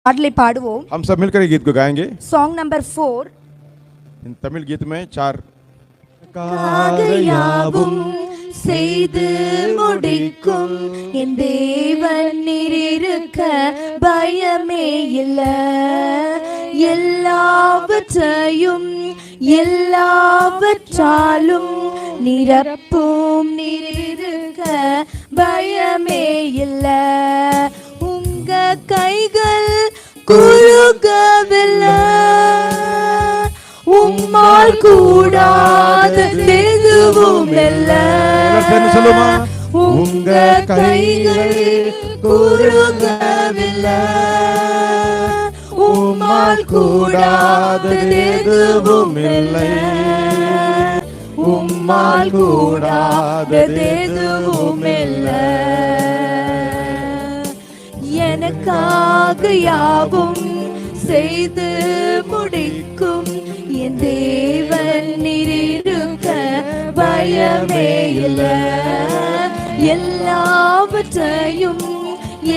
पाटले पाடுவோம். हम सब मिलकर ये गीत को गाएंगे. Song number 4. इन तमिल गीत में 4 காகையாவும் செய்து முடிக்கும் என் தேவன் நீரிருக்க பயமே இல்ல. எல்லாவற்றையும் எல்லாவற்றாலும் நிரப்பும் நீரிருக்க பயமே இல்ல. உங்க கைகள் குறுகவில்லை, உம்மால் கூடாத எதுவும் இல்லை. உங்க கைகள் குறுகவில்லை, உம்மால் கூடாத எதுவும் இல்லை. உம்மால் கூடாத எதுவும் இல்லை. எனக்காக யாவும் செய்து முடிக்கும் என் தேவன் நீரிருக்க பயமே இல்லை. எல்லாவற்றையும்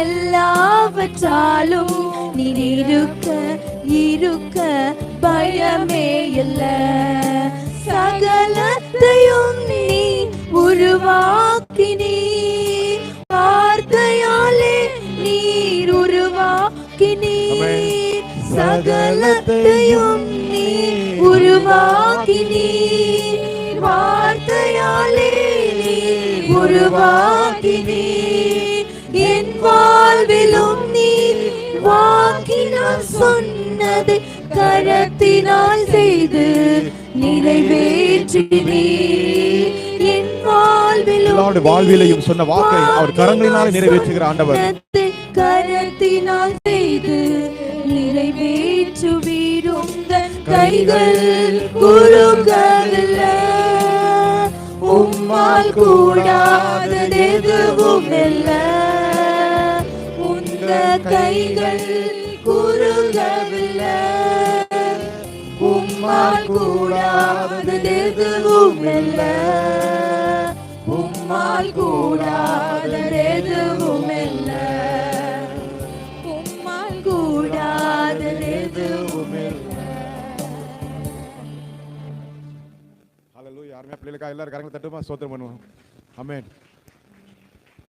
எல்லாவற்றாலும் நீரிருக்க இருக்க பயமே இல்லை. சகலத்தையும் நீ உருவாக்கினீ, வார்த்தையாலே நீர் உருவாக்கினீ. சகலத்தையும் நீ உருவாக்கினீ, வார்த்தையாலே நீ உருவாக்கினீ. என் வாழ்விலும் நீ வாக்கினால் சொன்னதை கரத்தினால் செய்து நிறைவேற்றினீ. என் வாழ்விலையும் சொன்ன வாக்கை அவர் கரங்களினால் நிறைவேற்றுகிற ஆண்டவர். கரத்தினால் செய்து நிறைவேற்றுவீர். உங்க கைகள் குறுகவில்லை, உம்மால் கூடாதது எதுவும் இல்லை. உங்க கைகள் குறுகவில்லை, உம்மால் கூடாதது எதுவும் இல்லை. உம்மால் கூடாதது எதுவும் இல்லை. உம்மால் கூடாதது எதுவும் இல்லை. ஹல்லேலூயா. யாருமே பிள்ளைகளுக்காக எல்லாரும் கரங்களை தட்டுமா ஸ்தோத்திரம் பண்ணுவோம். ஆமென்.